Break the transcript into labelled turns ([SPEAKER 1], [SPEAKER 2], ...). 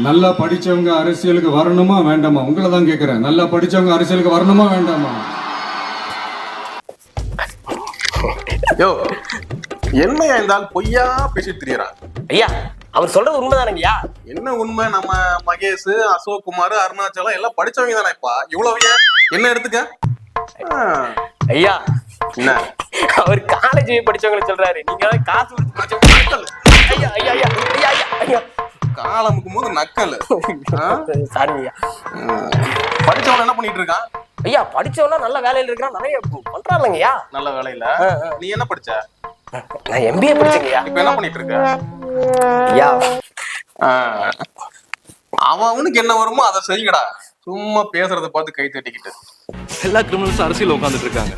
[SPEAKER 1] நல்லா படிச்சவங்க அரசியலுக்கு வரணுமா வேண்டாமா? உங்களை தான் கேட்கிறேன். நல்லா படிச்சவங்க அரசியலுக்கு வரணுமா வேண்டாமா?
[SPEAKER 2] யோ, என்னையா இருந்தாலும் பொய்யா பேசிட்டு திரியறான்.
[SPEAKER 3] ஐயா அவர் சொல்றது உண்மைதானங்கய்யா.
[SPEAKER 2] என்ன உண்மை? நம்ம மகேஷ், அசோக் குமார், அருணாச்சலம் எல்லாம் படிச்சவங்க தானேப்பா. இவ்வளவு என்ன எடுத்துக்க?
[SPEAKER 3] ஐயா
[SPEAKER 2] என்ன
[SPEAKER 3] அவர் காலேஜ் படிச்சவங்களை சொல்றாரு, நீங்க காசு கொடுத்து படிச்சவங்க. ஐயா ஐயா ஐயா ஐயா ஐயா ஐயா
[SPEAKER 2] காலமுக்கும் போது நக்கல்.
[SPEAKER 3] சாரிங்கய்யா.
[SPEAKER 2] படிச்சவன் என்ன பண்ணிட்டு இருக்கான்?
[SPEAKER 3] ஐயா படிச்சவனா நல்ல வேலையில இருக்கிறான், நிறைய பண்றாங்கய்யா.
[SPEAKER 2] நல்ல வேலையில. நீ என்ன படிச்ச?
[SPEAKER 3] நான் எம்பிஏ படிச்சேங்கய்யா.
[SPEAKER 2] இப்ப என்ன பண்ணிட்டு இருக்க?
[SPEAKER 3] ஐயா
[SPEAKER 2] அவனுக்கு என்ன வருமோ அதை செய்யடா. சும்மா பேசுறத பார்த்து கை தட்டிக்கிட்டு
[SPEAKER 4] எல்லா கிரிமினல்ஸும் அரசியல் உட்காந்துட்டு இருக்காங்க.